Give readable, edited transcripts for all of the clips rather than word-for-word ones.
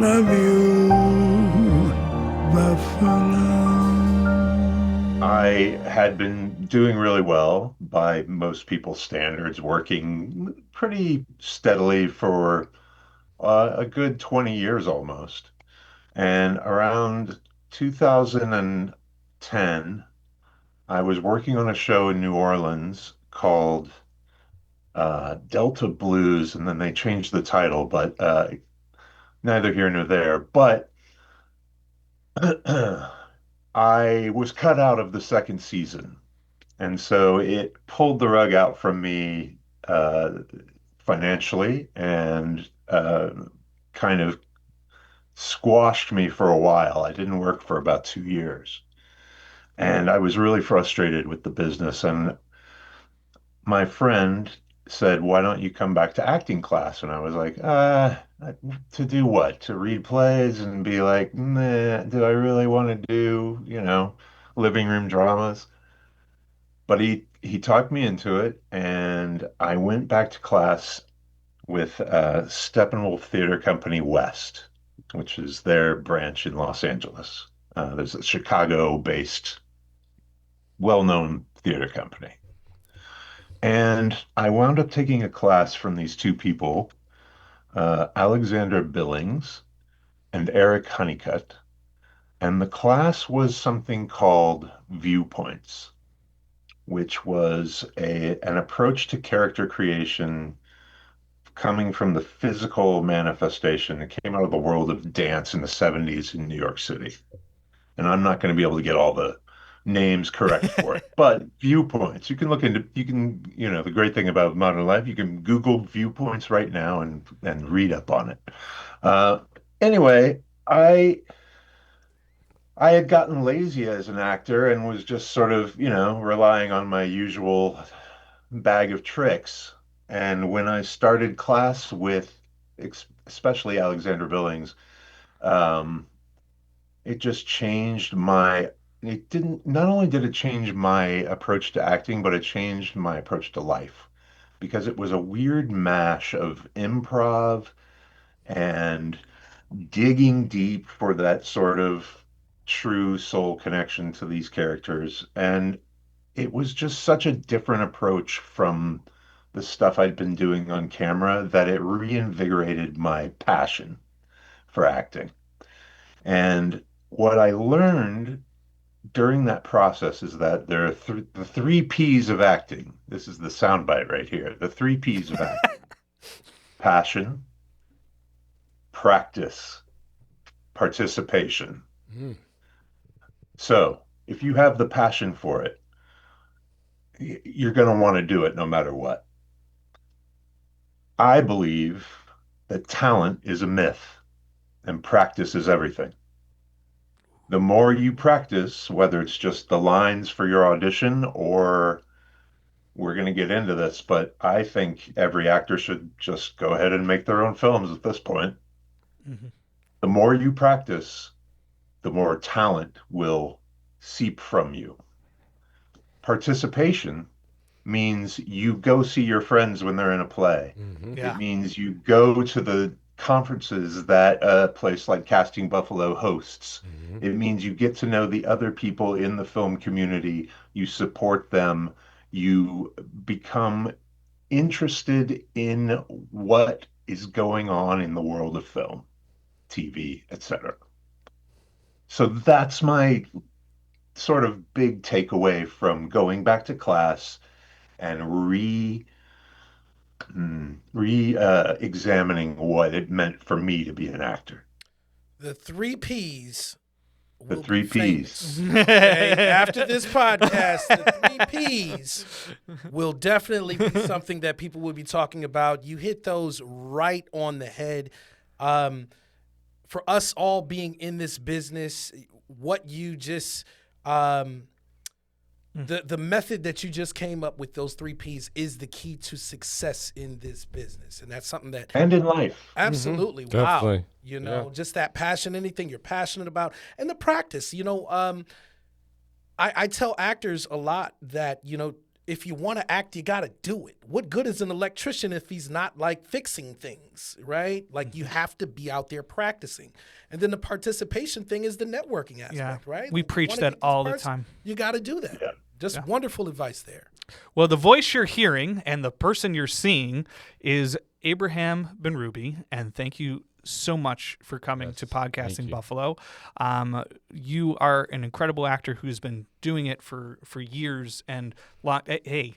love you, but for now. I had been doing really well by most people's standards, working pretty steadily for a good 20 years almost. And around 2010, I was working on a show in New Orleans called Delta Blues, and then they changed the title, but neither here nor there. But I was cut out of the second season. And so it pulled the rug out from me financially and kind of squashed me for a while. I didn't work for about 2 years. And I was really frustrated with the business. And my friend said, "Why don't you come back to acting class?" And I was like, to do what? To read plays and be like, nah, do I really want to do, living room dramas? But he talked me into it, and I went back to class with Steppenwolf Theater Company West, which is their branch in Los Angeles. There's a Chicago-based, well-known theater company. And I wound up taking a class from these two people, Alexander Billings and Eric Honeycutt. And the class was something called Viewpoints, which was an approach to character creation coming from the physical manifestation. It came out of the world of dance in the 70s in New York City. And I'm not going to be able to get all the names correct for it, but viewpoints. You can look into, the great thing about modern life, you can Google viewpoints right now and read up on it. Uh, anyway, I had gotten lazy as an actor and was just sort of, relying on my usual bag of tricks. And when I started class with especially Alexander Billings, um, it just changed it didn't, not only did it change my approach to acting, but it changed my approach to life because it was a weird mash of improv and digging deep for that sort of true soul connection to these characters. And it was just such a different approach from the stuff I'd been doing on camera that it reinvigorated my passion for acting. And what I learned during that process is that there are the three P's of acting. This is the soundbite right here. The three P's of acting: passion, practice, participation. Mm. So if you have the passion for it, you're going to want to do it no matter what. I believe that talent is a myth and practice is everything. The more you practice, whether it's just the lines for your audition or we're going to get into this, but I think every actor should just go ahead and make their own films at this point. Mm-hmm. The more you practice, the more talent will seep from you. Participation means you go see your friends when they're in a play. Mm-hmm. It Yeah. means you go to the conferences that a place like Casting Buffalo hosts. Mm-hmm. It means you get to know the other people in the film community, you support them, you become interested in what is going on in the world of film, TV, etc. So that's my sort of big takeaway from going back to class and examining what it meant for me to be an actor. The three P's The will be three P's. famous. Okay? After this podcast, the three P's will definitely be something that people will be talking about. You hit those right on the head. For us all being in this business, what you just the method that you just came up with, those three P's, is the key to success in this business, and that's something that And in life. absolutely Mm-hmm. wow. Definitely. Just that passion, anything you're passionate about, and the practice. I tell actors a lot that if you want to act, you got to do it. What good is an electrician if he's not like fixing things, right? Like you have to be out there practicing. And then the participation thing is the networking aspect, right? We Like, preach wanna that get these all the parts, time. You got to do that. Yeah. Just wonderful advice there. Well, the voice you're hearing and the person you're seeing is Abraham Benrubi, and thank you so much for coming to Podcasting Buffalo. You are an incredible actor who's been doing it for years, and hey,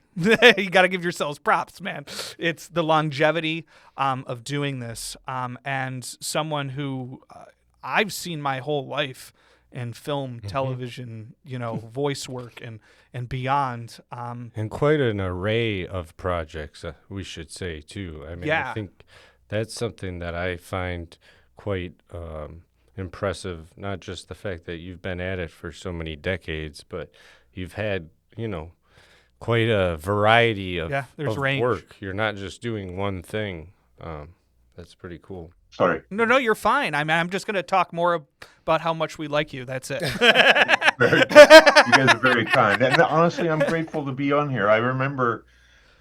you got to give yourselves props, man. It's the longevity of doing this, and someone who I've seen my whole life in film, television, voice work and beyond. And quite an array of projects, we should say, too. I mean, I think that's something that I find quite impressive, not just the fact that you've been at it for so many decades, but you've had, quite a variety of, there's of range. work. You're not just doing one thing. That's pretty cool. Sorry. No, you're fine. I'm just going to talk more about how much we like you. That's it. You guys are very kind. And honestly, I'm grateful to be on here. I remember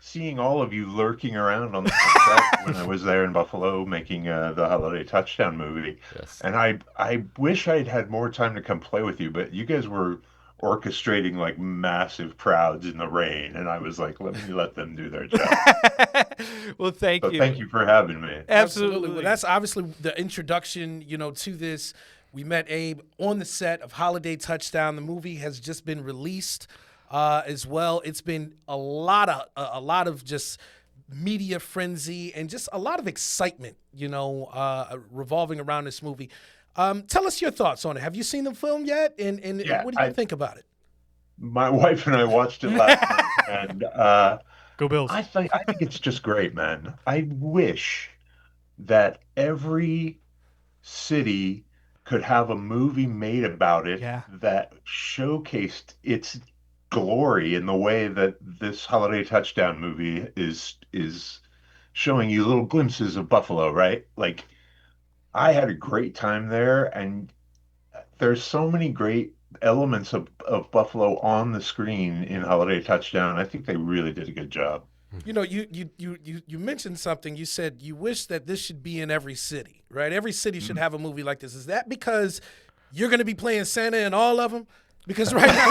seeing all of you lurking around on the set when I was there in Buffalo making the Holiday Touchdown movie. Yes. And I wish I'd had more time to come play with you, but you guys were orchestrating like massive crowds in the rain, and I was like, let them do their job. Well, thank you. Thank you for having me. Absolutely. Well, that's obviously the introduction, to this. We met Abe on the set of Holiday Touchdown. The movie has just been released as well. It's been a lot of just media frenzy and just a lot of excitement, revolving around this movie. Tell us your thoughts on it. Have you seen the film yet? And what do you think about it? My wife and I watched it last night, and Go Bills. I think it's just great, man. I wish that every city could have a movie made about it that showcased its glory in the way that this Holiday Touchdown movie is showing you little glimpses of Buffalo, right? Like, I had a great time there, and there's so many great elements of Buffalo on the screen in Holiday Touchdown. I think they really did a good job. You mentioned something. You said you wish that this should be in every city, right? Every city should have a movie like this. Is that because you're going to be playing Santa in all of them? Because right now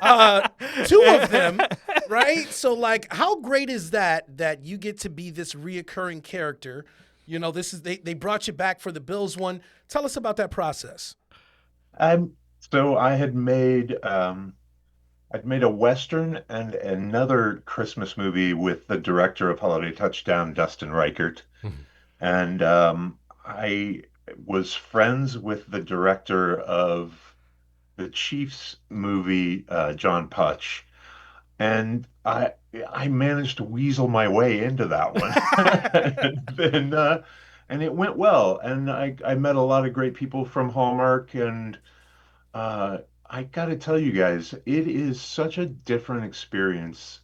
you're two of them, right? So, like, how great is that you get to be this reoccurring character? This is they brought you back for the Bills one. Tell us about that process. So I had made I'd made a Western and another Christmas movie with the director of Holiday Touchdown, Dustin Reichert. And I was friends with the director of the Chiefs movie, John Putch. And I managed to weasel my way into that one. And it went well. And I met a lot of great people from Hallmark, and I got to tell you guys, it is such a different experience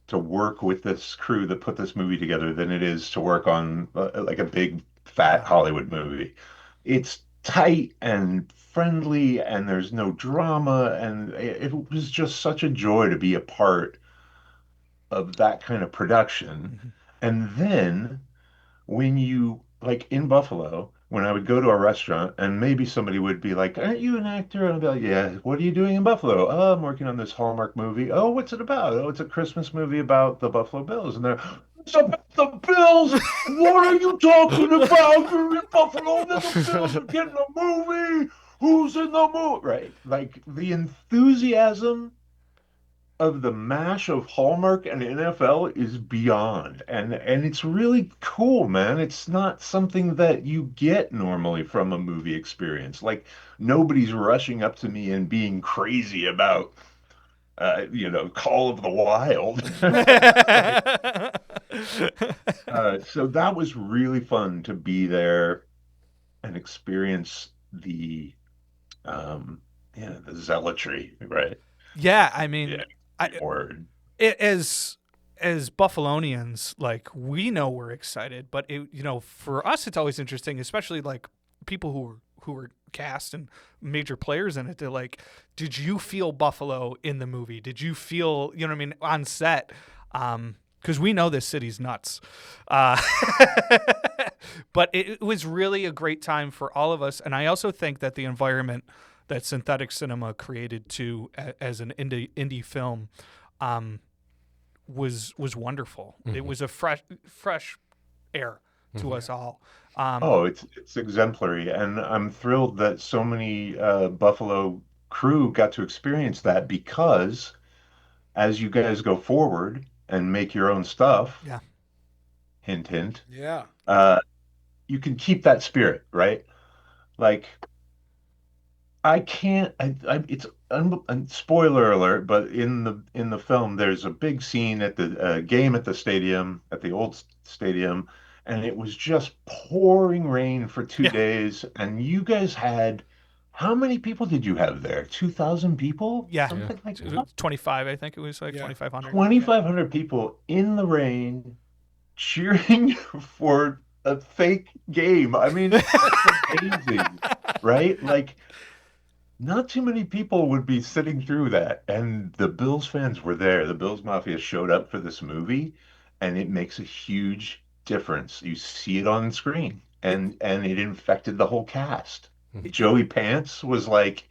to work with this crew that put this movie together than it is to work on like a big fat Hollywood movie. It's tight and friendly, and there's no drama, and it was just such a joy to be a part of that kind of production. And then when you, like in Buffalo, when I would go to a restaurant and maybe somebody would be like, "Aren't you an actor?" And I'd be like, "Yeah, what are you doing in Buffalo?" "Oh, I'm working on this Hallmark movie." "Oh, what's it about?" "Oh, it's a Christmas movie about the Buffalo Bills." And they're, "It's about the Bills? What are you talking about? You're in Buffalo and then the Bills are getting a movie? Who's in the movie?" Right? Like, the enthusiasm of the mash of Hallmark and NFL is beyond, and it's really cool, man. It's not something that you get normally from a movie experience. Like, nobody's rushing up to me and being crazy about Call of the Wild. So that was really fun to be there and experience the zealotry, right? Yeah, I mean, Yeah. Word. as Buffalonians, like, we know we're excited, but for us it's always interesting, especially like people who are cast and major players in it. They're like, did you feel Buffalo in the movie? Did you feel, you know what I mean, on set? Because we know this city's nuts. But it was really a great time for all of us. And I also think that the environment that synthetic cinema created too, as an indie film, was wonderful. Mm-hmm. It was a fresh air to us all. It's exemplary, and I'm thrilled that so many Buffalo crew got to experience that, because as you guys go forward and make your own stuff, hint, hint, you can keep that spirit, right? Like, I can't. It's spoiler alert, but in the film, there's a big scene at the game at the stadium, at the old stadium, and it was just pouring rain for 2 days. And you guys had, how many people did you have there? 2,000 people? Yeah, something like that. 25, I think it was like 2,500. 2,500 people in the rain, cheering for a fake game. I mean, it's amazing, right? Like, not too many people would be sitting through that. And the Bills fans were there. The Bills Mafia showed up for this movie, and it makes a huge difference. You see it on screen, and it infected the whole cast. Joey Pants was like,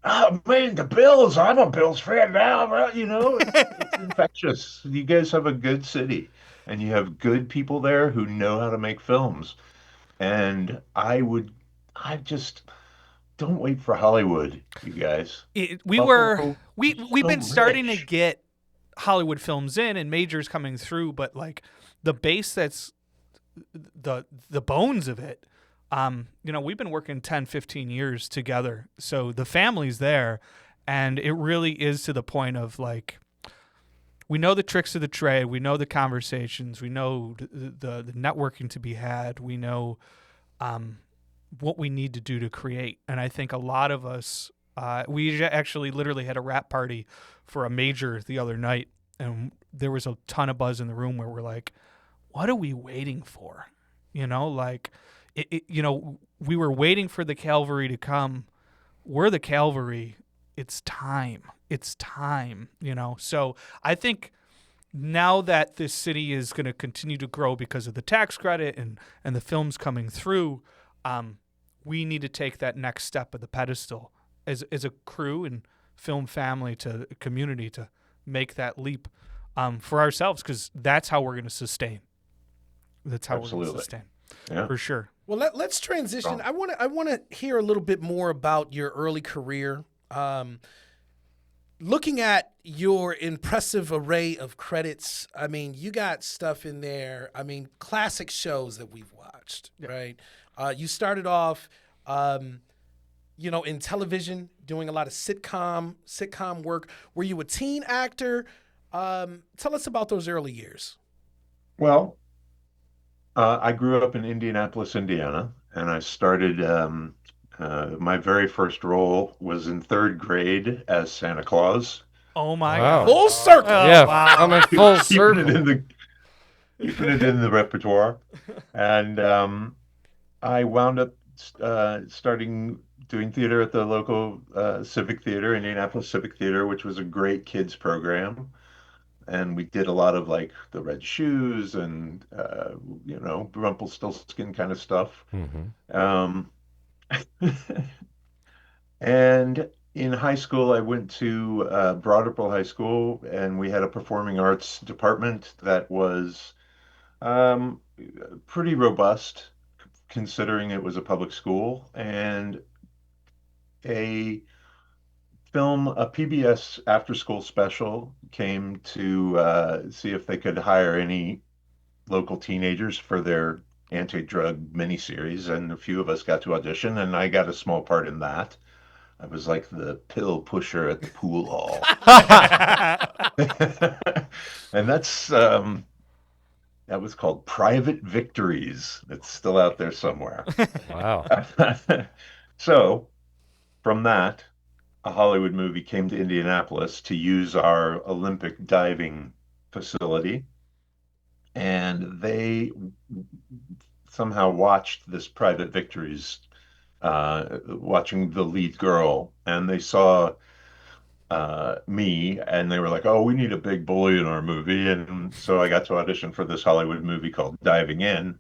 "Oh man, the Bills! I'm a Bills fan now." You know, it's infectious. You guys have a good city, and you have good people there who know how to make films. And I just don't wait for Hollywood, you guys. We've been starting to get Hollywood films in and majors coming through, but like the base, that's the bones of it. We've been working 10, 15 years together, so the family's there, and it really is to the point of like, we know the tricks of the trade, we know the conversations, we know the networking to be had, we know what we need to do to create. And I think a lot of us, we actually literally had a wrap party for a major the other night, and there was a ton of buzz in the room where we're like, what are we waiting for? Like, we were waiting for the cavalry to come. We're the cavalry. It's time. So I think now that this city is going to continue to grow because of the tax credit and the films coming through, we need to take that next step of the pedestal as a crew and film family to community to make that leap for ourselves, because that's how we're going to sustain. That's how we're going to sustain, for sure. Well, let's transition. I want to hear a little bit more about your early career. Looking at your impressive array of credits, I mean, you got stuff in there. I mean, classic shows that we've watched, right? You started off, in television, doing a lot of sitcom work. Were you a teen actor? Tell us about those early years. Well, I grew up in Indianapolis, Indiana, and I started, my very first role was in third grade as Santa Claus. Oh my God. Full circle. Wow. I'm in full circle. Keeping it in the repertoire. And I wound up starting doing theater at the local Civic Theater, Indianapolis Civic Theater, which was a great kids program. And we did a lot of like the Red Shoes and, Rumpelstiltskin kind of stuff. Mm-hmm. And in high school, I went to Broad Ripple High School, and we had a performing arts department that was pretty robust, considering it was a public school. And a PBS after-school special came to see if they could hire any local teenagers for their anti-drug miniseries, and a few of us got to audition, and I got a small part in that. I was like the pill pusher at the pool hall. And that was called Private Victories. It's still out there somewhere. Wow. So from that, a Hollywood movie came to Indianapolis to use our Olympic diving facility, and they somehow watched this Private Victories watching the lead girl, and they saw me, and they were like, "Oh, we need a big bully in our movie." And so I got to audition for this Hollywood movie called Diving In,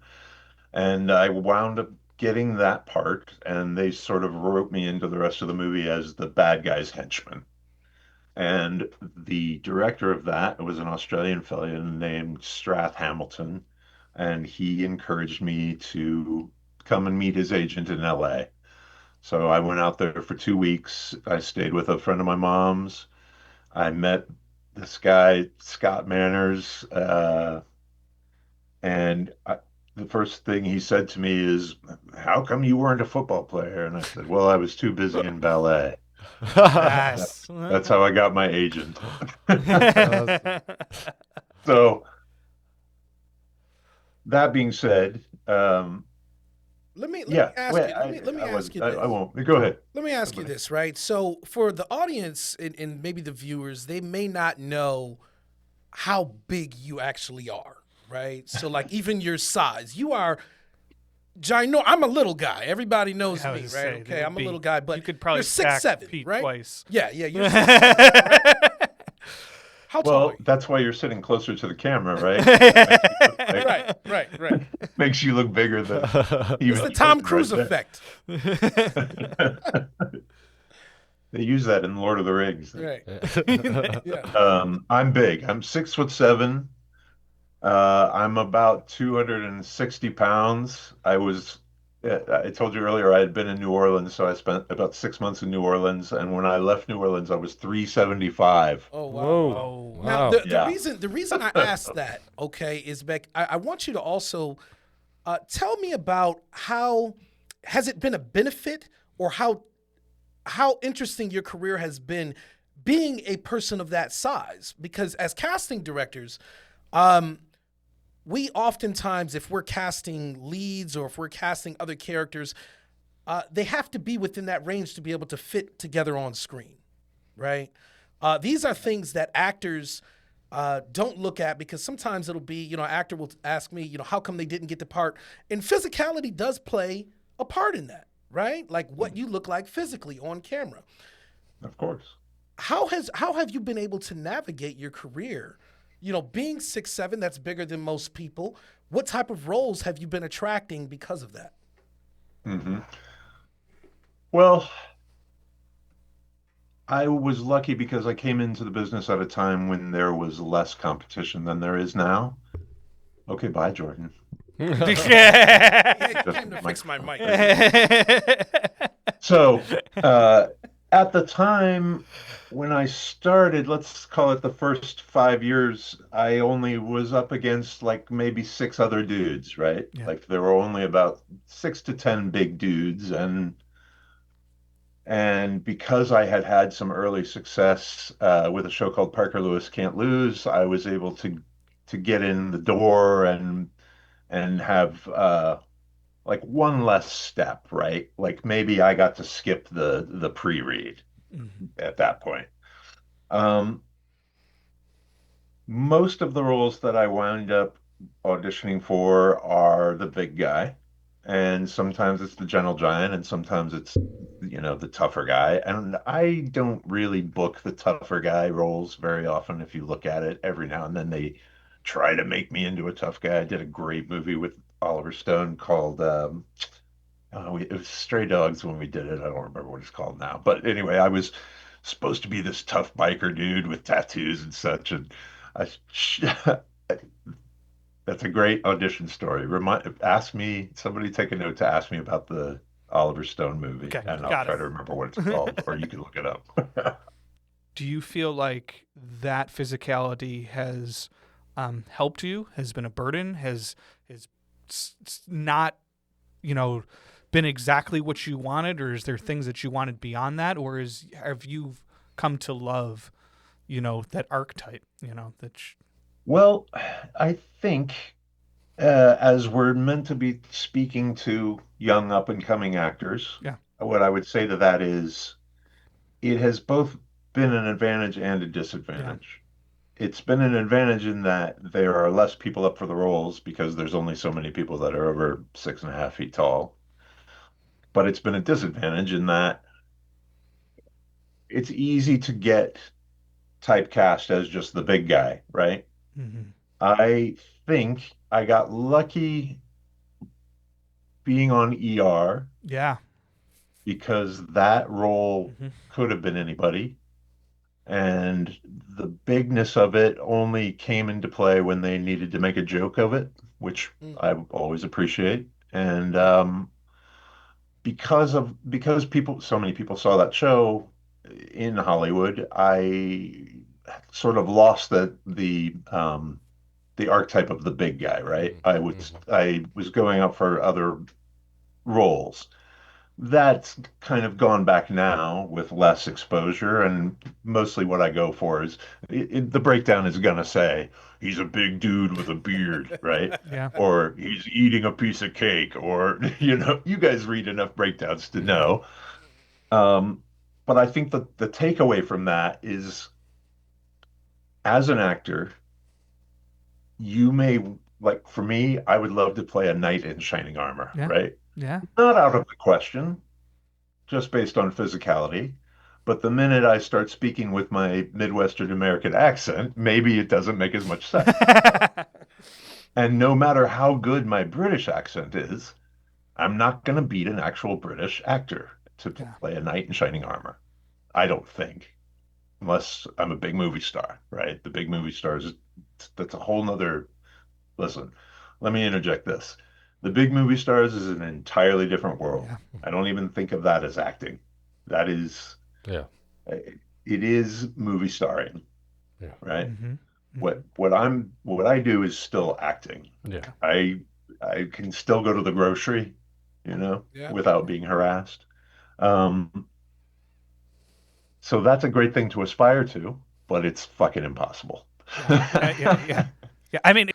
and I wound up getting that part, and they sort of wrote me into the rest of the movie as the bad guy's henchman. And the director of that was an Australian fellow named Strath Hamilton, and he encouraged me to come and meet his agent in LA. So I went out there for 2 weeks. I stayed with a friend of my mom's. I met this guy, Scott Manners, and the first thing he said to me is, "How come you weren't a football player?" And I said, "Well, I was too busy in ballet." Yes. That's how I got my agent. So that being said, Let me yeah, ask well, you. Let me ask you this. I won't. Go ahead. Let me ask you this, right? So for the audience and maybe the viewers, they may not know how big you actually are, right? So like even your size, you are ginormous. I'm a little guy. Everybody knows I me, was right? saying, Okay, it I'm a would little be- guy, but you could probably you're stack 6'7", Pete right? twice. Yeah, you're 6'7", right? How tall are Well, you? that's why you're sitting closer to the camera, right? Right. Makes you look bigger than It's even the Tom Jordan Cruise right effect. there. They use that in Lord of the Rings. Right. Yeah. I'm big. I'm 6'7". I'm about 260 pounds. I told you earlier I had been in New Orleans, so I spent about 6 months in New Orleans. And when I left New Orleans, I was 375. Oh wow. Whoa. Oh, Now Wow. Yeah. the reason I asked that, okay, is Beck, I want you to also tell me about how has it been a benefit or how interesting your career has been being a person of that size, because as casting directors, we oftentimes, if we're casting leads or if we're casting other characters, they have to be within that range to be able to fit together on screen, right? These are things that actors don't look at, because sometimes it'll be, an actor will ask me, how come they didn't get the part? And physicality does play a part in that, right? Like what you look like physically on camera. Of course. How have you been able to navigate your career? Being 6'7", that's bigger than most people. What type of roles have you been attracting because of that? Hmm. Well, I was lucky because I came into the business at a time when there was less competition than there is now. Okay, bye, Jordan. Hey, Just came to fix my mic. So, at the time when I started, let's call it the first 5 years, I only was up against like maybe six other dudes, right? Yeah. Like there were only about 6 to 10 big dudes, and because I had had some early success with a show called Parker Lewis Can't Lose, I was able to get in the door and have like one less step, right? Like maybe I got to skip the pre-read at that point. Um, Most of the roles that I wound up auditioning for are the big guy, and sometimes it's the gentle giant, and sometimes it's the tougher guy. And I don't really book the tougher guy roles very often. If you look at it, every now and then they try to make me into a tough guy. I did a great movie with Oliver Stone called it was Stray Dogs when we did it. I don't remember what it's called now. But anyway, I was supposed to be this tough biker dude with tattoos and such. And I, that's a great audition story. Ask me, somebody take a note to ask me about the Oliver Stone movie, Okay, and I'll got try it. to remember what it's called, or you can look it up. Do you feel like that physicality has helped you? Has been a burden? Has not, been exactly what you wanted, or is there things that you wanted beyond that, or have you come to love, that archetype? Well, I think as we're meant to be speaking to young up and coming actors, Yeah. what I would say to that is it has both been an advantage and a disadvantage. It's been an advantage in that there are less people up for the roles because there's only so many people that are over 6.5 feet tall. but it's been a disadvantage in that it's easy to get typecast as just the big guy, right? Mm-hmm. I think I got lucky being on ER Yeah. because that role Mm-hmm. could have been anybody. And the bigness of it only came into play when they needed to make a joke of it, which Mm. I always appreciate. And Yeah. because people so many people saw that show in Hollywood, I sort of lost the archetype of the big guy, right? I was going up for other roles. That's kind of gone back now with less exposure, and mostly what I go for is the breakdown is gonna say he's a big dude with a beard, right? Yeah. Or he's eating a piece of cake, or you guys read enough breakdowns to know. Um, but I think that the takeaway from that is, as an actor, you may like for me, I would love to play a knight in shining armor, Yeah. right? Yeah. Not out of the question, just based on physicality. But the minute I start speaking with my Midwestern American accent, maybe it doesn't make as much sense. And no matter how good my British accent is, I'm not going to beat an actual British actor to Yeah. play a knight in shining armor. I don't think, unless I'm a big movie star, right? The big movie stars, that's a whole nother. Listen, let me interject this. The big movie stars is an entirely different world. Yeah. I don't even think of that as acting. That is, Yeah. it is movie starring, Yeah. right? Mm-hmm. Mm-hmm. What I do is still acting. Yeah. I can still go to the grocery, Yeah. without being harassed. Um, so that's a great thing to aspire to, but it's fucking impossible. Yeah. Yeah. Yeah. I mean,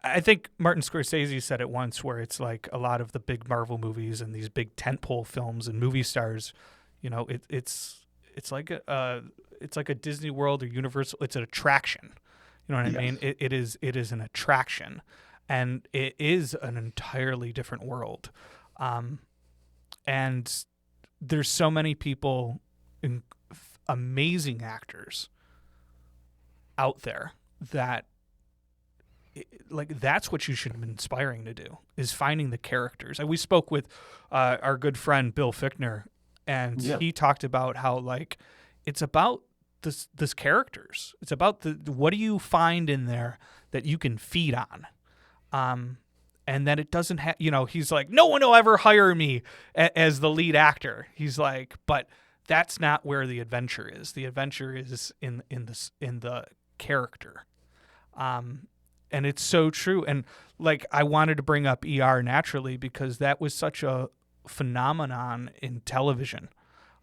I think Martin Scorsese said it once, where it's like a lot of the big Marvel movies and these big tentpole films and movie stars, it's like a Disney World or Universal. It's an attraction. You know what I mean? Yes. It is an attraction, and it is an entirely different world. And there's so many people, amazing actors out there that like that's what you should have been inspiring to do, is finding the characters. And we spoke with our good friend Bill Fichtner, and Yeah. he talked about how like it's about this characters. It's about what do you find in there that you can feed on, and that it doesn't have. He's like, no one will ever hire me as the lead actor. He's like, but that's not where the adventure is. The adventure is in the character. And it's so true. And like, I wanted to bring up ER naturally because that was such a phenomenon in television.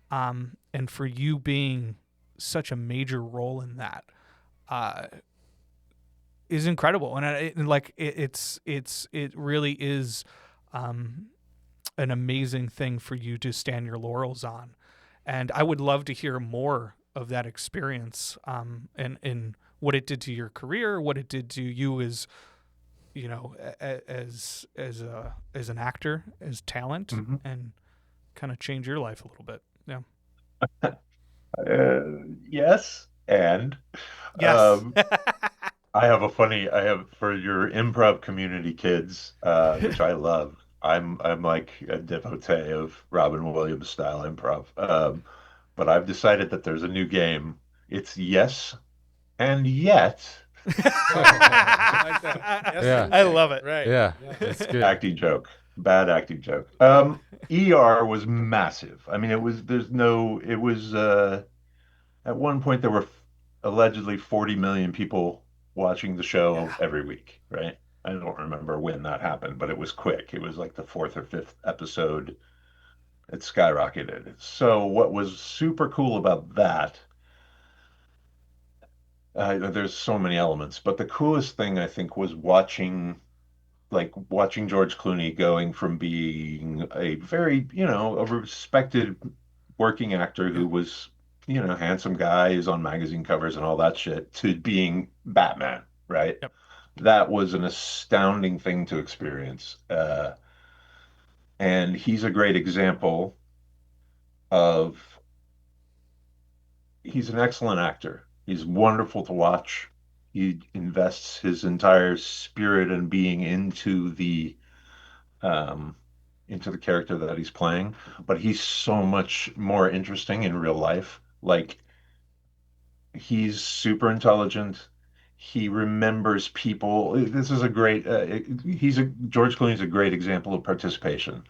And for you being such a major role in that, is incredible. And it really is, an amazing thing for you to stand your laurels on. And I would love to hear more of that experience, and what it did to your career, what it did to you as, as an actor, as talent, Mm-hmm. and kind of change your life a little bit. Yeah. Yes, and Yes. um, I have for your improv community kids, which I love. I'm like a devotee of Robin Williams style improv. But I've decided that there's a new game. It's yes and yet I like that. Yes, Yeah. I love it. Right. Yeah. That's good. acting joke. Bad acting joke. ER was massive. I mean, it was at one point there were allegedly 40 million people watching the show Yeah. every week, right? I don't remember when that happened, but it was quick. It was like the fourth or fifth episode. It skyrocketed. So what was super cool about that, there's so many elements, but the coolest thing I think was watching George Clooney going from being a very, a respected working actor Yeah. who was, handsome guy who's on magazine covers and all that shit, to being Batman, right? Yep. That was an astounding thing to experience. And he's a great example of he's an excellent actor. He's wonderful to watch. He invests his entire spirit and being um, into the character that he's playing, but he's so much more interesting in real life. Like he's super intelligent. He remembers people. This is a great. George Clooney's a great example of participation.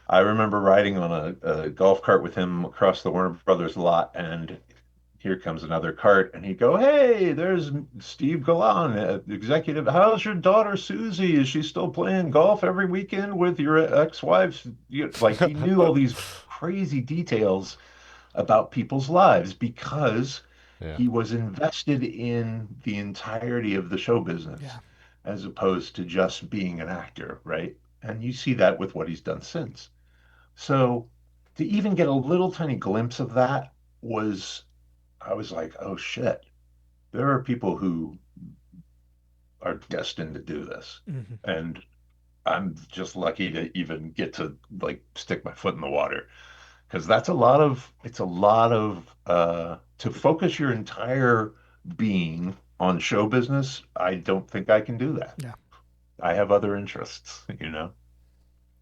I remember riding on a golf cart with him across the Warner Brothers lot, and here comes another cart, and he'd go, "Hey, there's Steve Galan, executive. How's your daughter Susie? Is she still playing golf every weekend with your ex-wife?" Like he knew all these crazy details about people's lives because Yeah. he was invested in the entirety of the show business Yeah. as opposed to just being an actor, right? And you see that with what he's done since. So to even get a little tiny glimpse of that was, I was like, oh shit, there are people who are destined to do this. Mm-hmm. And I'm just lucky to even get to like stick my foot in the water because it's a lot of to focus your entire being on show business. I don't think I can do that. Yeah. I have other interests, you know.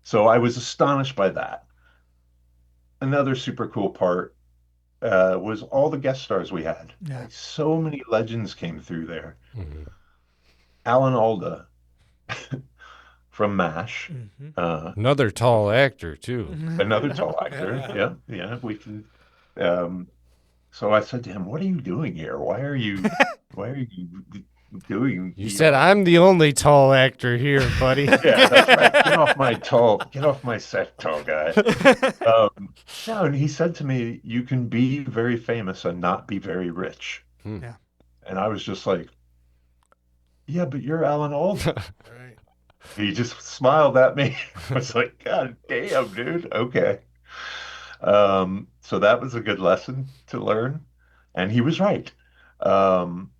So I was astonished by that. Another super cool part was all the guest stars we had. Yeah. Like, so many legends came through there. Mhm. Alan Alda from MASH, Mm-hmm. Another tall actor too. another tall actor. Yeah, yeah, we can. Um, so I said to him, "What are you doing here? Why are you doing?" You said I'm the only tall actor here, buddy. Yeah, that's right. Get off my set, tall guy. No, and he said to me, "You can be very famous and not be very rich." Yeah. And I was just like, "Yeah, but you're Alan Alda." Right. He just smiled at me. I was like, God damn, dude. Okay. So that was a good lesson to learn. And he was right. Um,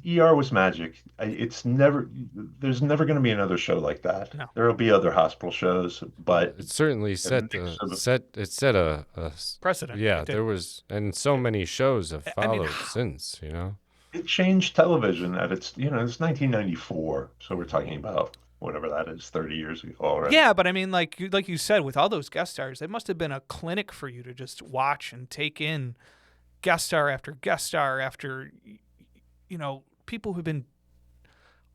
ER was magic. There's never going to be another show like that. No. There will be other hospital shows, but It certainly mix set of- Precedent. yeah, It did. there was, and so many shows have I mean, followed since, you know. it changed television it's 1994. So we're talking about whatever that is, 30 years ago already. Yeah, but I mean, like you said, with all those guest stars, it must have been a clinic for you to just watch and take in guest star after, people who've been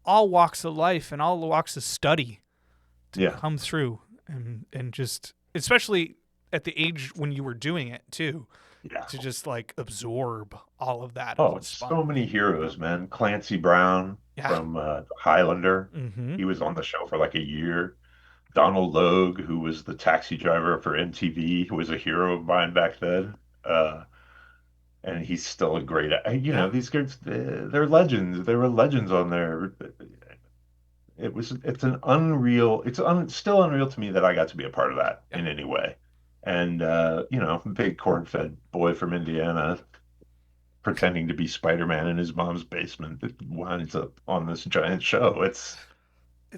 all walks of life and all walks of study to Yeah. come through and just, especially at the age when you were doing it too, Yeah. to just like absorb all of that. Oh, It's fun. so many heroes, man. Clancy Brown Yeah. from Highlander. Mm-hmm. He was on the show for like a year. Donald Logue, who was the taxi driver for MTV, who was a hero of mine back then. And he's still a great, these guys, they're legends. They were legends on there. It's an unreal, still unreal to me that I got to be a part of that in any way. And, big corn-fed boy from Indiana pretending to be Spider-Man in his mom's basement that winds up on this giant show. It's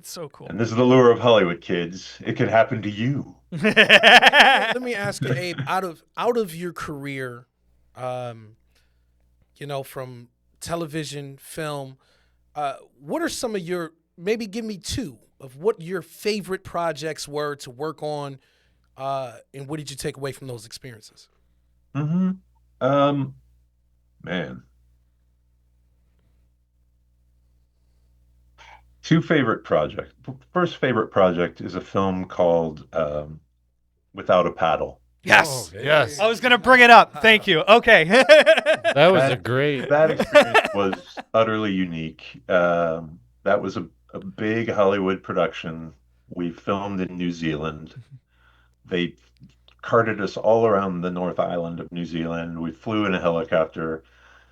so cool. And this is the lure of Hollywood, kids. It could happen to you. Let me ask you, Abe, out of your career, from television, film, what are some of your, maybe give me two of what your favorite projects were to work on, and what did you take away from those experiences? Mm-hmm. Man. Two favorite projects. First favorite project is a film called Without a Paddle. Yes. Oh, yes. I was going to bring it up. Thank you. Okay. That was a great. That experience was utterly unique. That was a big Hollywood production. We filmed in New Zealand. They carted us all around the North Island of New Zealand. We flew in a helicopter.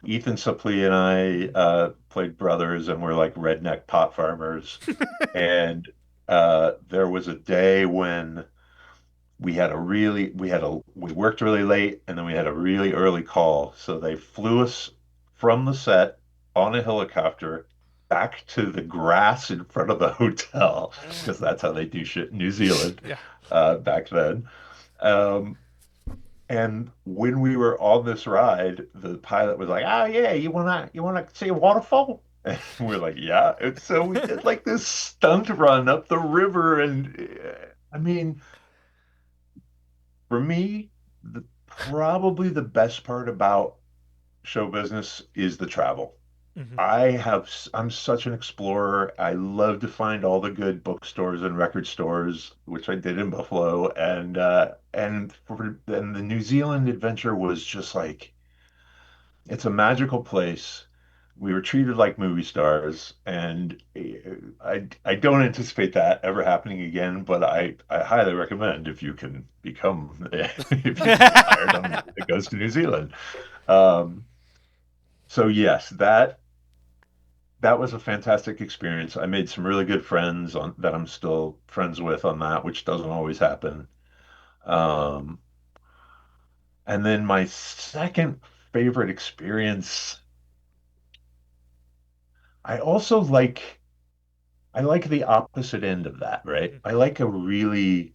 Ethan Suplee and I played brothers, and we're like redneck pot farmers. And there was a day when we worked really late, and then we had a really early call. So they flew us from the set on a helicopter back to the grass in front of the hotel because that's how they do shit in New Zealand back then. Um, and when we were on this ride, the pilot was like, "Oh yeah, you wanna see a waterfall?" And we're like, "Yeah." And so we did like this stunt run up the river, and I mean, for me, probably the best part about show business is the travel. Mm-hmm. I'm such an explorer. I love to find all the good bookstores and record stores, which I did in Buffalo, and the New Zealand adventure was just like it's a magical place. We were treated like movie stars, and I don't anticipate that ever happening again. But I highly recommend if you can become if you can be hired on it goes to New Zealand. Um, so yes, that was a fantastic experience. I made some really good friends on that I'm still friends with on that, which doesn't always happen. Um, and then my second favorite experience, I also I like the opposite end of that, right? I like a really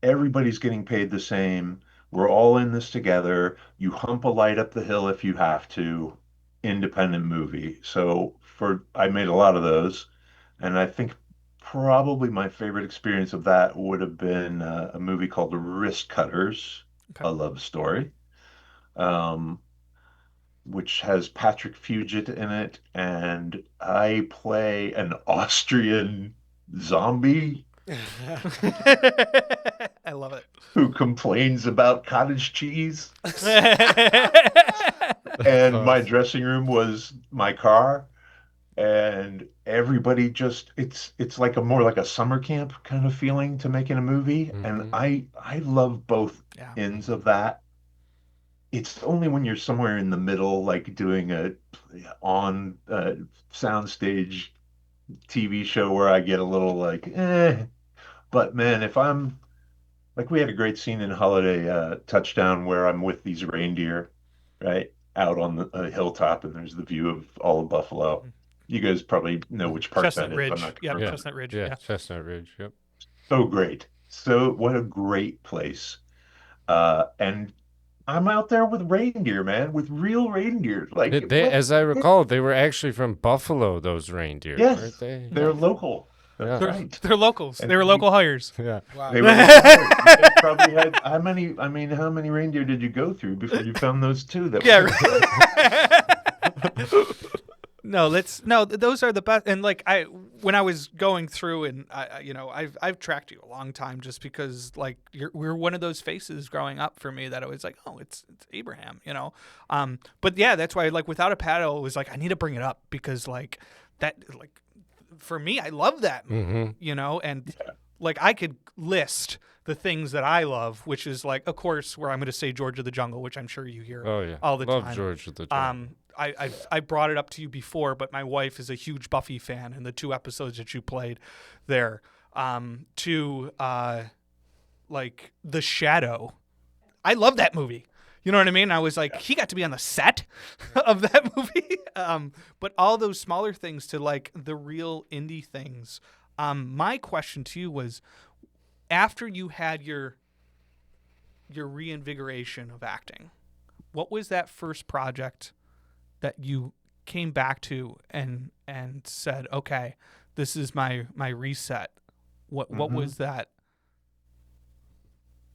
everybody's getting paid the same. We're all in this together. You hump a light up the hill if you have to. Independent movie. So for I made a lot of those. And I think probably my favorite experience of that would have been a movie called Wrist Cutters, Okay. a love story, um, which has Patrick Fugit in it, and I play an Austrian zombie I love it. who complains about cottage cheese. That's And my awesome. dressing room was my car. And everybody just it's like a more like a summer camp kind of feeling to making a movie, and Mm-hmm. I love both Yeah. ends of that. It's only when you're somewhere in the middle, like doing a on soundstage TV show, where I get a little like but man, if I'm like, we had a great scene in Holiday Touchdown where I'm with these reindeer, right, out on the hilltop, and there's the view of all of Buffalo. Mhm. You guys probably know which park Chestnut that is. I'm Ridge. not going to Yep. Yeah. remember. Chestnut Ridge. Yeah. Yeah. Chestnut Ridge. Yep. So great. So what a great place. And I'm out there with reindeer, man, with real reindeer. Like, what? As I recall, they were actually from Buffalo. Those reindeer, weren't Yes, they? they're Yeah. local. That's Yeah. right. They're locals. And They were local hires. Yeah. Wow. they were local hires. You guys probably had how many? I mean, how many reindeer did you go through before you found those two that Yeah. were good? Those are the best. And like when I was going through, and I've tracked you a long time just because like we're one of those faces growing up for me that I was like, oh, it's Abraham, but yeah, that's why like Without a Paddle was like, I need to bring it up because like that, like for me, I love that movie, and like I could list the things that I love, which is like, of course, where I'm going to say George of the Jungle, which I'm sure you hear Oh yeah. all the Love time. George of the Jungle. I brought it up to you before, but my wife is a huge Buffy fan, and the 2 episodes that you played there, like The Shadow. I love that movie. You know what I mean? I was like, he got to be on the set of that movie. But all those smaller things to like the real indie things. My question to you was, after you had your reinvigoration of acting, what was that first project that you came back to and said, okay, this is my reset? What was that?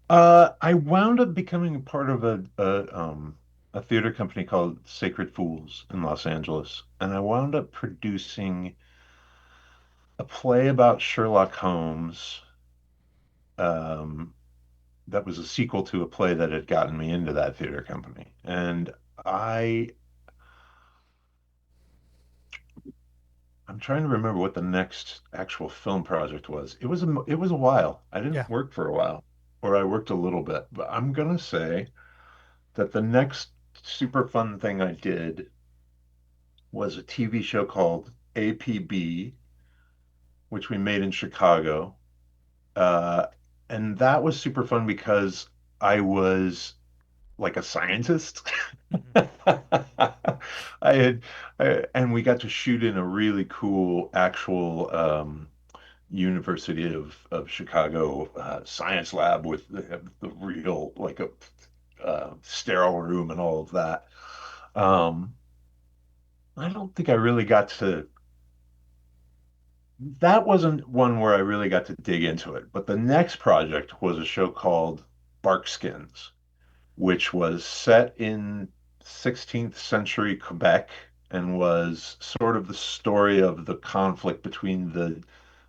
I wound up becoming a part of a theater company called Sacred Fools in Los Angeles, and I wound up producing a play about Sherlock Holmes. Um, that was a sequel to a play that had gotten me into that theater company, and I I'm trying to remember what the next actual film project was. It was a while. I Yeah. didn't work for a while, or I worked a little bit, but I'm gonna say that the next super fun thing I did was a TV show called APB, which we made in Chicago. Uh, and that was super fun because I was like a scientist. I had, and we got to shoot in a really cool actual University of Chicago science lab with the real like a sterile room and all of that. Um, I don't think I really got to. That wasn't one where I really got to dig into it. But the next project was a show called Barkskins, which was set in 16th century Quebec and was sort of the story of the conflict between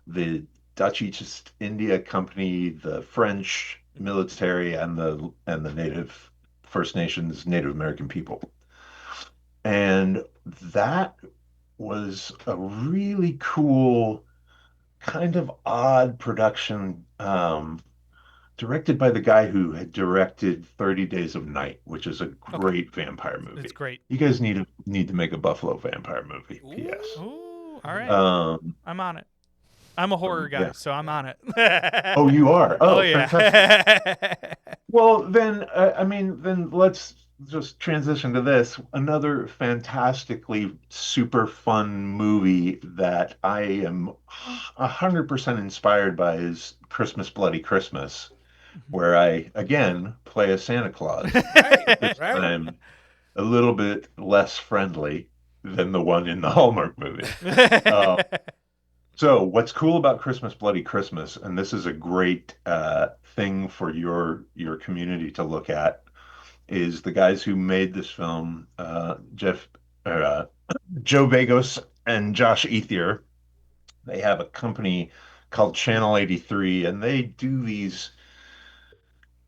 the Dutch East India Company, the French military, and the native First Nations Native American people. And that was a really cool, kind of odd production, directed by the guy who had directed 30 Days of Night, which is a Okay. great vampire movie. It's great. You guys need to make a Buffalo vampire movie. P.S. Ooh, all right. I'm on it. I'm a horror guy, Yeah. so I'm on it. Oh, you are? Oh, yeah. fantastic. Well, then, then let's just transition to this. Another fantastically super fun movie that I am 100% inspired by is Christmas Bloody Christmas, where I, again, play a Santa Claus. This time, a little bit less friendly than the one in the Hallmark movie. So what's cool about Christmas Bloody Christmas, and this is a great thing for your community to look at, is the guys who made this film, uh, Joe Bagos and Josh Ethier. They have a company called Channel 83, and they do these.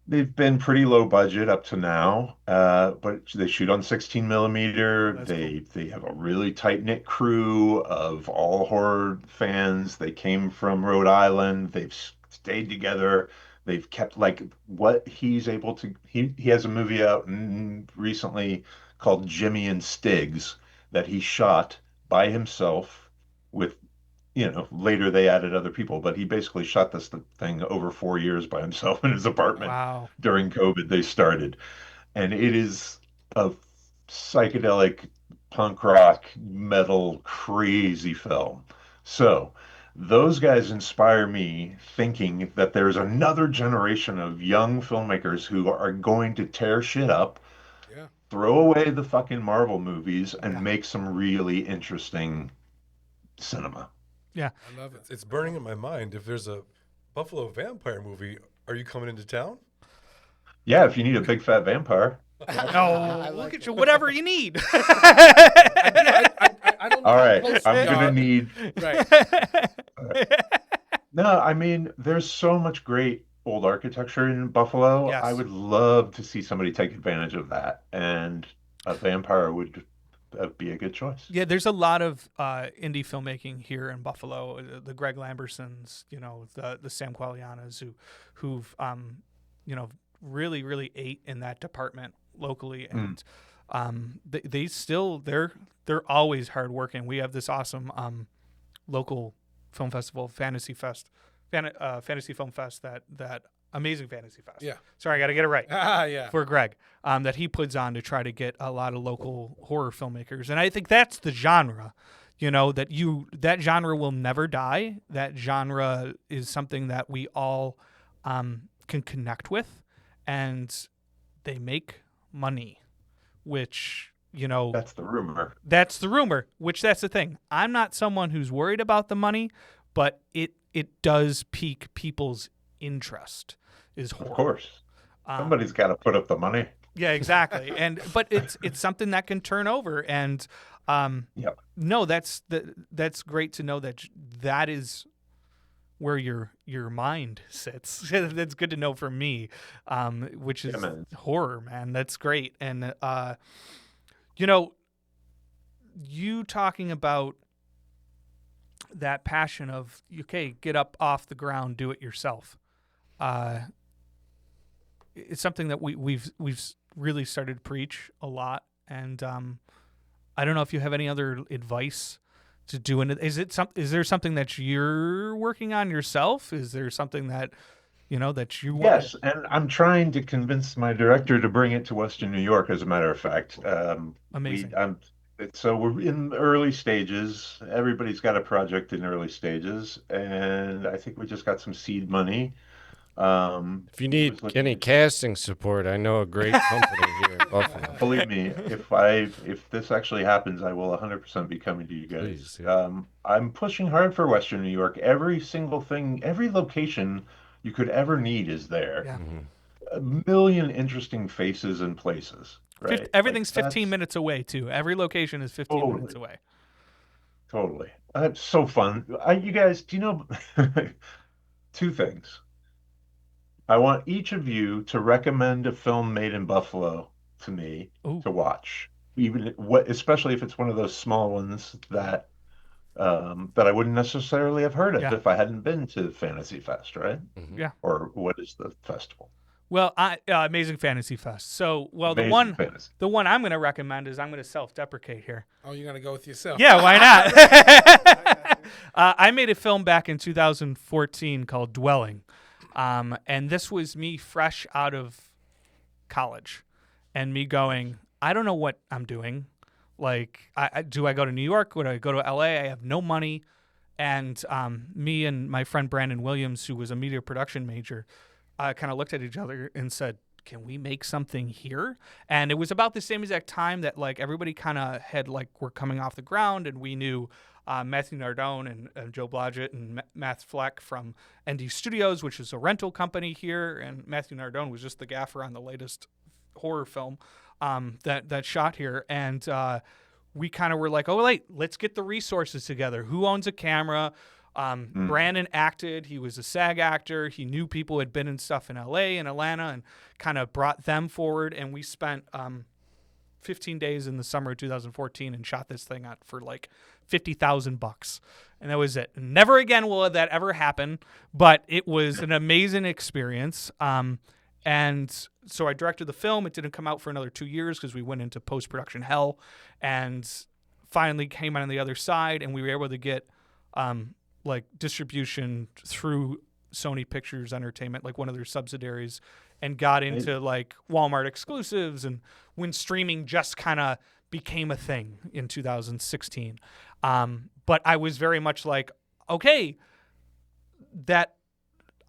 They've been pretty low budget up to now, but they shoot on 16 millimeter. That's They have a really tight-knit crew of all horror fans. They came from Rhode Island. They've stayed together. They've kept like what he's able to. He has a movie out recently called Jimmy and Stiggs that he shot by himself with later they added other people, but he basically shot this thing over 4 years by himself in his apartment. Wow. During COVID, they started. And it is a psychedelic punk rock metal crazy film. So those guys inspire me thinking that there's another generation of young filmmakers who are going to tear shit up, throw away the fucking Marvel movies, and make some really interesting cinema. Yeah. I love it. It's burning in my mind. If there's a Buffalo vampire movie, are you coming into town? Yeah, if you need a big fat vampire. Oh, look at you. Whatever you need. I don't know. All right, Close I'm we gonna are. need. Right. No, I mean, there's so much great old architecture in Buffalo. Yes. I would love to see somebody take advantage of that, and a vampire would be a good choice. Yeah, there's a lot of indie filmmaking here in Buffalo. The Greg Lambersons, the Sam Qualianas, who've really really ate in that department locally, and they're always hardworking. We have this awesome local film festival, Fantasy Film Fest, that amazing Fantasy Fest. Yeah. Sorry, I got to get it right. Yeah. For Greg, that he puts on to try to get a lot of local horror filmmakers, and I think that's the genre. That genre will never die. That genre is something that we all can connect with, and they make money, which That's the rumor. that's the rumor. Which that's the thing. I'm not someone who's worried about the money, but it does pique people's interest. Is horror. Of course. Somebody's got to put up the money. Yeah, exactly. But it's something that can turn over, and Yep. no, that's great to know that is where your mind sits. That's good to know for me, which is horror, man. That's great. And you talking about that passion of get up off the ground, do it yourself. It's something that we've really started to preach a lot, and I don't know if you have any other advice to doing it. Is there something that you're working on yourself? Is there something that that you want. Yes, and I'm trying to convince my director to bring it to Western New York, as a matter of fact. Amazing. So we're in the early stages. Everybody's got a project in early stages, and I think we just got some seed money. If you He was need looking any at- casting support, I know a great company here in Buffalo. Believe me, if this actually happens, I will 100% be coming to you guys. Please, yeah. I'm pushing hard for Western New York. Every single thing, every location you could ever need is there. Yeah. A million interesting faces and places, right? Everything's Like, 15 that's minutes away too. Every location is 15 minutes totally, away. totally. That's so fun. You guys, do you know two things? I want each of you to recommend a film made in Buffalo to me Ooh. to watch, especially if it's one of those small ones that that I wouldn't necessarily have heard of Yeah. if I hadn't been to Fantasy Fest, right? Yeah. Or what is the festival? Well, Amazing Fantasy Fest. So, Amazing Fantasy. the one I'm going to recommend is I'm going to self-deprecate here. Oh, you're gonna go with yourself? Yeah, why not? I made a film back in 2014 called Dwelling, and this was me fresh out of college, and me going, I don't know what I'm doing. Like, do I go to New York? Would I go to LA? I have no money, and me and my friend Brandon Williams, who was a media production major, kind of looked at each other and said, can we make something here? And it was about the same exact time that like everybody kind of had like were coming off the ground, and we knew Matthew Nardone and Joe Blodgett and Matt Fleck from ND Studios, which is a rental company here, and Matthew Nardone was just the gaffer on the latest horror film that shot here, and we kind of were like, oh wait, let's get the resources together. Who owns a camera? Brandon acted. He was a SAG actor. He knew people had been in stuff in LA and Atlanta and kind of brought them forward. And we spent 15 days in the summer of 2014 and shot this thing out for like $50,000. And that was it. Never again will that ever happen, but it was an amazing experience. And so I directed the film. It didn't come out for another 2 years because we went into post-production hell, and finally came out on the other side, and we were able to get like distribution through Sony Pictures Entertainment, like one of their subsidiaries, and got into like Walmart exclusives, and when streaming just kind of became a thing in 2016. But I was very much like, okay, that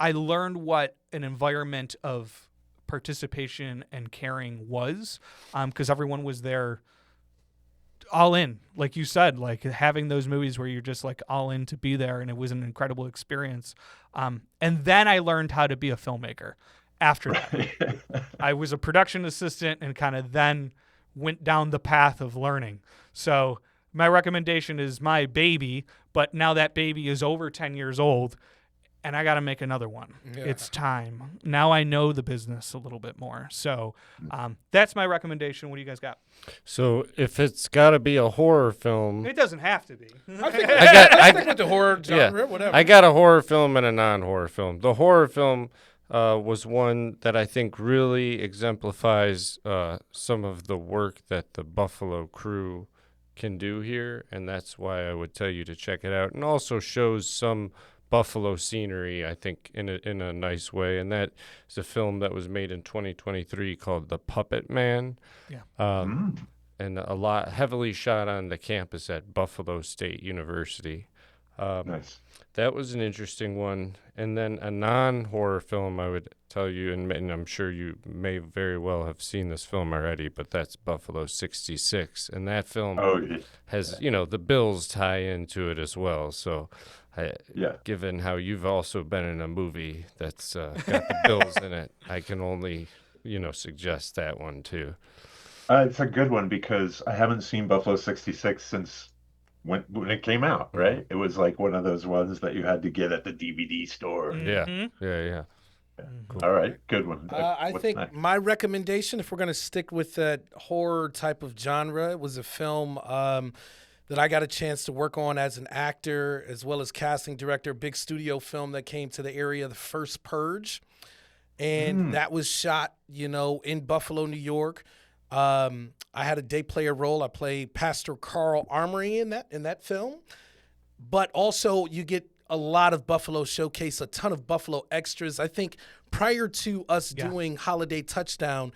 I learned what an environment of participation and caring was, because everyone was there all in, like you said, like having those movies where you're just like all in to be there, and it was an incredible experience. And then I learned how to be a filmmaker after that. I was a production assistant and kind of then went down the path of learning. So my recommendation is my baby, but now that baby is over 10 years old, and I got to make another one. Yeah. It's time. Now I know the business a little bit more. So that's my recommendation. What do you guys got? So if it's got to be a horror film, it doesn't have to be. I stick with the horror genre, whatever. I got a horror film and a non-horror film. The horror film was one that I think really exemplifies some of the work that the Buffalo crew can do here, and that's why I would tell you to check it out, and also shows some Buffalo scenery, I think, in a nice way. And that is a film that was made in 2023 called The Puppet Man. Yeah. And a lot heavily shot on the campus at Buffalo State University. Nice. That was an interesting one. And then a non-horror film, I would tell you, and I'm sure you may very well have seen this film already, but that's Buffalo 66. And that film has, the Bills tie into it as well. So given how you've also been in a movie that's got the Bills in it, I can only, suggest that one too. It's a good one because I haven't seen Buffalo 66 since when it came out, right? It was like one of those ones that you had to get at the DVD store. Mm-hmm. Yeah. Cool. All right, good one. I think my recommendation, if we're going to stick with that horror type of genre, was a film that I got a chance to work on as an actor as well as casting director, big studio film that came to the area, The First Purge. And that was shot, in Buffalo, New York. I had a day player role. I played Pastor Carl Armory in that film. But also you get a lot of Buffalo showcase, a ton of Buffalo extras. I think prior to us doing Holiday Touchdown,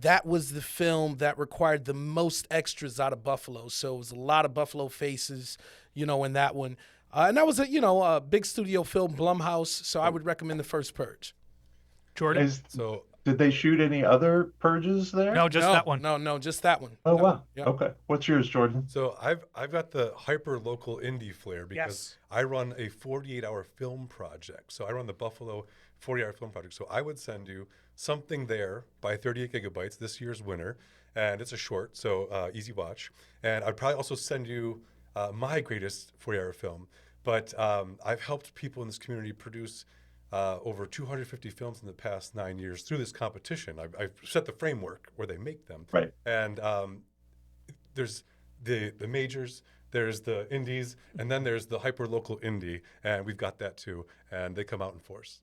that was the film that required the most extras out of Buffalo. So it was a lot of Buffalo faces, in that one. And that was a big studio film, Blumhouse. So I would recommend The First Purge. Jordan? Did they shoot any other purges there? No, just that one. No, just that one. Oh, wow. Yep. Okay. What's yours, Jordan? So I've got the hyper local indie flair because I run a 48-hour film project. So I run the Buffalo 48-hour film project. So I would send you Something There by 38 gigabytes, this year's winner, and it's a short, so easy watch. And I'd probably also send you my greatest 48-hour film. But I've helped people in this community produce over 250 films in the past 9 years through this competition. I've set the framework where they make them. Right. And there's the majors, there's the indies, and then there's the hyper local indie, and we've got that too. And they come out in force.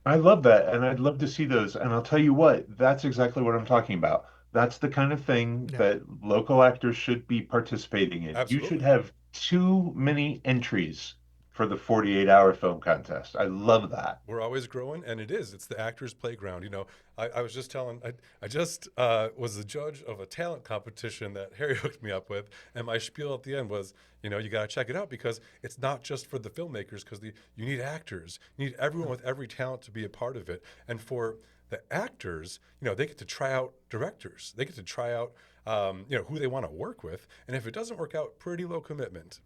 I love that, and I'd love to see those. And I'll tell you what, that's exactly what I'm talking about. That's the kind of thing that local actors should be participating in. Absolutely. You should have too many entries for the 48-hour film contest. I love that. We're always growing, and it's the actors' playground. I was just telling, I just was the judge of a talent competition that Harry hooked me up with, and my spiel at the end was, you got to check it out because it's not just for the filmmakers, because you need actors, you need everyone with every talent to be a part of it, and for the actors, they get to try out directors, they get to try out who they want to work with. And if it doesn't work out, pretty low commitment.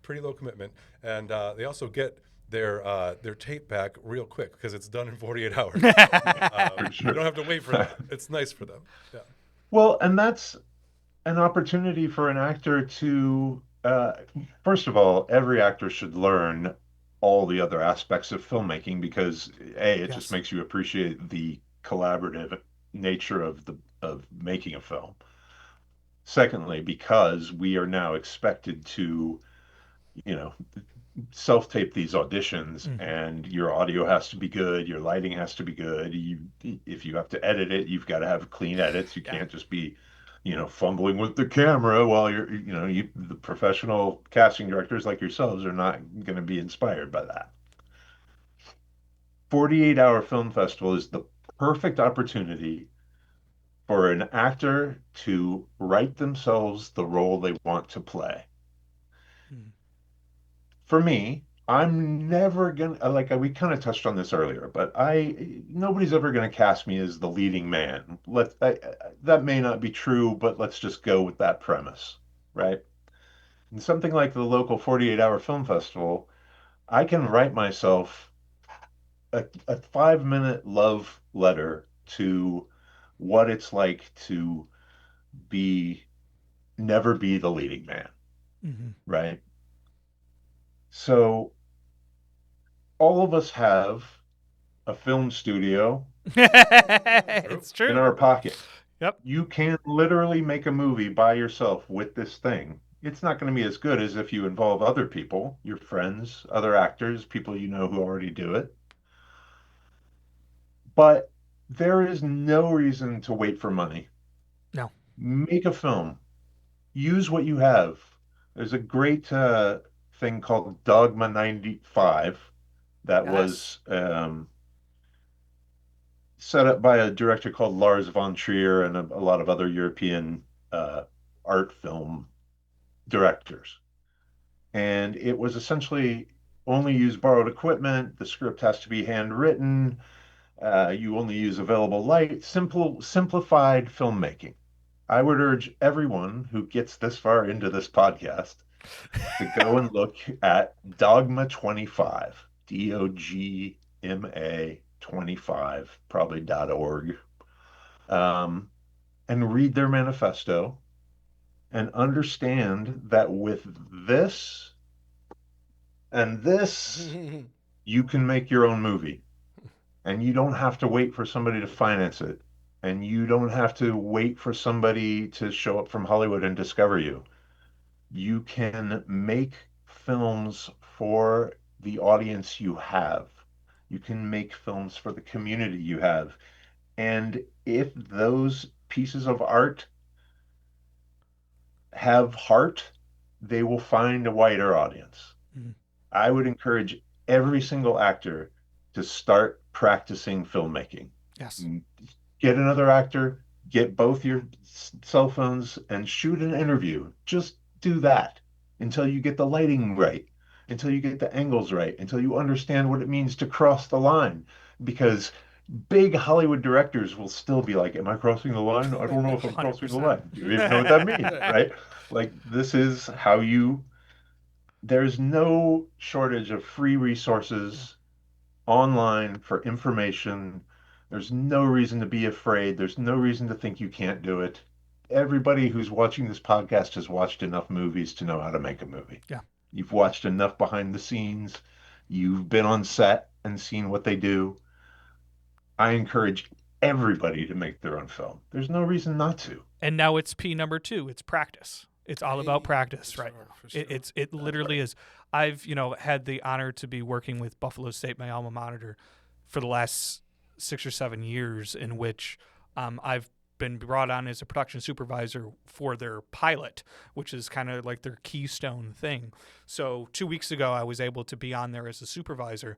And they also get their tape back real quick because it's done in 48 hours. You don't have to wait for that. It's nice for them. Yeah. Well, and that's an opportunity for an actor to, first of all, every actor should learn all the other aspects of filmmaking because it just makes you appreciate the collaborative nature of making a film. Secondly, because we are now expected to, self-tape these auditions, and your audio has to be good, your lighting has to be good. If you have to edit it, you've got to have clean edits. You can't just be, fumbling with the camera while the professional casting directors like yourselves are not going to be inspired by that. 48-hour film festival is the perfect opportunity for an actor to write themselves the role they want to play. For me, I'm never gonna, we kind of touched on this earlier, but nobody's ever gonna cast me as the leading man. That may not be true, but let's just go with that premise, right? And something like the local 48-hour film festival, I can write myself a 5-minute love letter to what it's like to never be the leading man, right? So all of us have a film studio It's true. in our pocket. Yep. You can literally make a movie by yourself with this thing. It's not going to be as good as if you involve other people, your friends, other actors, people who already do it. But there is no reason to wait for money. No. Make a film. Use what you have. There's a great thing called Dogma 95 that was set up by a director called Lars von Trier and a lot of other European art film directors. And it was essentially only use borrowed equipment. The script has to be handwritten. You only use available light. Simplified filmmaking. I would urge everyone who gets this far into this podcast to go and look at Dogma 25, DOGMA 25, probably .org, and read their manifesto and understand that with this and this, you can make your own movie. And you don't have to wait for somebody to finance it. And you don't have to wait for somebody to show up from Hollywood and discover you. You can make films for the audience you have. You can make films for the community you have. And if those pieces of art have heart, they will find a wider audience. I would encourage every single actor to start practicing filmmaking. Yes. Get another actor, get both your cell phones and shoot an interview. Just do that until you get the lighting right, until you get the angles right, until you understand what it means to cross the line. Because big Hollywood directors will still be like, am I crossing the line? I don't know if I'm crossing the 100%. line. Do you even know what that means, right? Like, this is how you, there's no shortage of free resources online for information. There's no reason to be afraid. There's no reason to think you can't do it. Everybody who's watching this podcast has watched enough movies to know how to make a movie. Yeah. You've watched enough behind the scenes. You've been on set and seen what they do. I encourage everybody to make their own film. There's no reason not to. And now it's P number 2. It's practice. It's all about practice, right? For sure. It literally is. I've had the honor to be working with Buffalo State, my alma mater, for the last 6 or 7 years, in which I've been brought on as a production supervisor for their pilot, which is kind of like their keystone thing. So 2 weeks ago, I was able to be on there as a supervisor.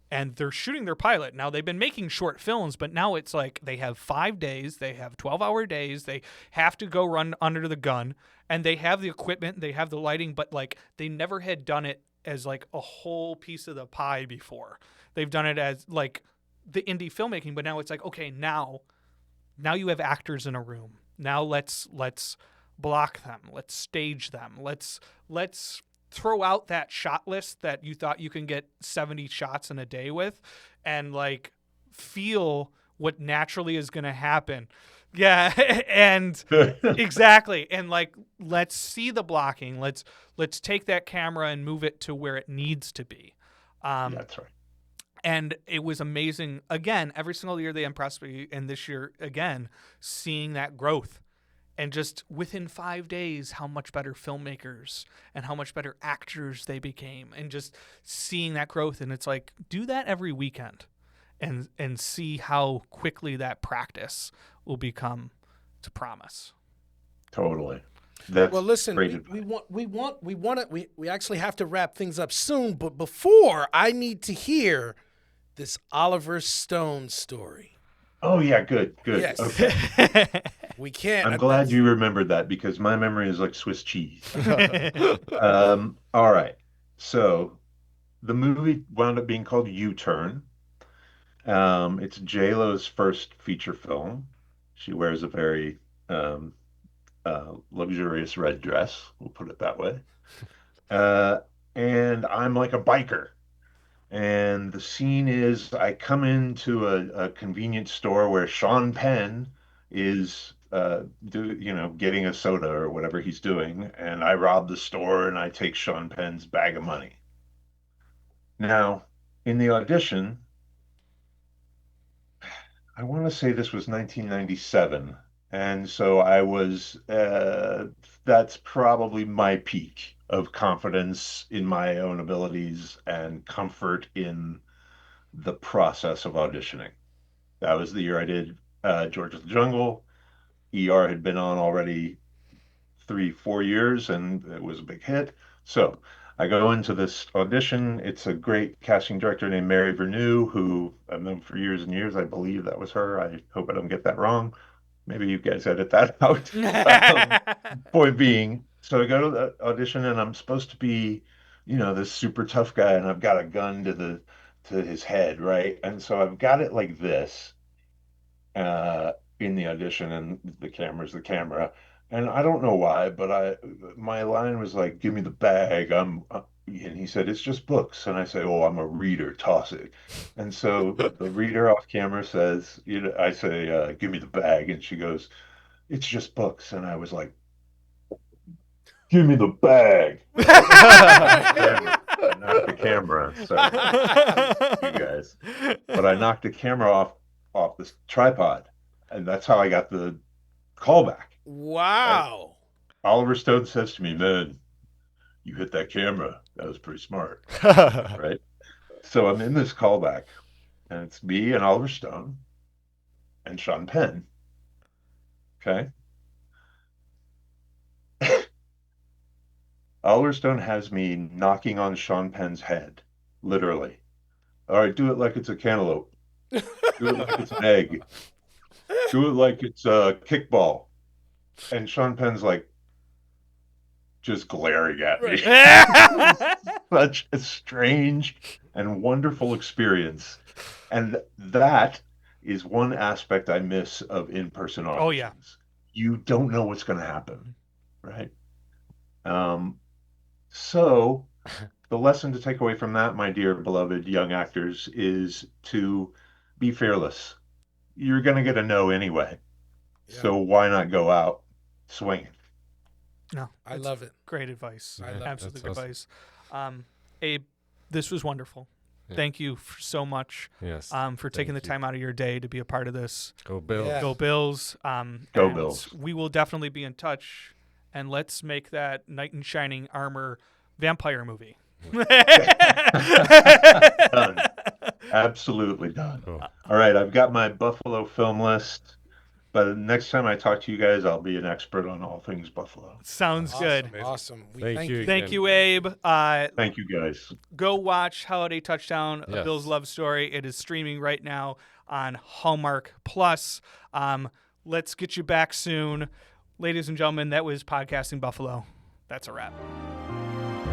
And they're shooting their pilot. Now, they've been making short films, but now it's like they have 5 days, they have 12-hour days, they have to go run under the gun, and they have the equipment, they have the lighting, but like they never had done it as like a whole piece of the pie before. They've done it as like the indie filmmaking, but now it's like, okay, now you have actors in a room. Now let's block them, let's stage them, let's throw out that shot list that you thought you can get 70 shots in a day with, and like feel what naturally is going to happen. Yeah. And exactly. And like, let's see the blocking. Let's take that camera and move it to where it needs to be. That's right. And it was amazing. Again, every single year they impressed me. And this year, again, seeing that growth. And just within 5 days, how much better filmmakers and how much better actors they became, and just seeing that growth. And it's like, do that every weekend and see how quickly that practice will become to promise. Totally. That's well, listen, great we actually have to wrap things up soon, but before, I need to hear this Oliver Stone story. Oh yeah, good. Yes. Okay. We can't. I'm glad you remembered that because my memory is like Swiss cheese. All right. So the movie wound up being called U-Turn. It's J-Lo's first feature film. She wears a very luxurious red dress, we'll put it that way. And I'm like a biker. And the scene is I come into a convenience store where Sean Penn is getting a soda or whatever he's doing, and I rob the store and I take Sean Penn's bag of money. Now, in the audition, I want to say this was 1997, and so I was that's probably my peak of confidence in my own abilities and comfort in the process of auditioning. That was the year I did George of the Jungle. ER had been on already 3-4 years, and it was a big hit. So I go into this audition. It's a great casting director named Mary Vernew, who I've known for years and years. I believe that was her. I hope I don't get that wrong. Maybe you guys edit that out. Point being, so I go to the audition, and I'm supposed to be, this super tough guy, and I've got a gun to his head, right? And so I've got it like this in the audition, and the camera's the camera. And I don't know why, but my line was like, "Give me the bag." And he said, "It's just books." And I say, "Oh, I'm a reader. Toss it." And so the reader off camera says, I say, "Give me the bag." And she goes, "It's just books." And I was like, "Give me the bag." I knocked the camera. Sorry, you guys. But I knocked the camera off this tripod, and that's how I got the callback. Wow. Oliver Stone says to me, "Man, you hit that camera. That was pretty smart." Right? So I'm in this callback, and it's me and Oliver Stone and Sean Penn. Okay? Oliver Stone has me knocking on Sean Penn's head, literally. All right, do it like it's a cantaloupe. Do it like it's an egg. Do it like it's a kickball. And Sean Penn's like just glaring at me. Such a strange and wonderful experience. And that is one aspect I miss of in-person auditions. Oh, yeah. You don't know what's going to happen, right? So the lesson to take away from that, my dear beloved young actors, is to be fearless. You're going to get a no anyway. Yeah. So why not go out swinging? No, I love it. Great advice. I love Absolutely good awesome. advice. Abe, this was wonderful. Yeah. Thank you so much for taking the time out of your day to be a part of this. Go Bills. Yeah. Go Bills. Go Bills. We will definitely be in touch, and let's make that knight in shining armor vampire movie. Done. Absolutely done. Cool. All right, I've got my Buffalo film list. But next time I talk to you guys, I'll be an expert on all things Buffalo. Sounds good. Awesome. Thank you. Thank you, Abe. Thank you, guys. Go watch Holiday Touchdown, A Bill's Love Story. It is streaming right now on Hallmark Plus. Let's get you back soon. Ladies and gentlemen, that was Podcasting Buffalo. That's a wrap.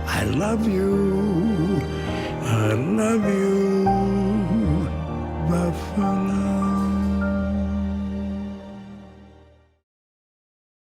I love you. I love you, Buffalo.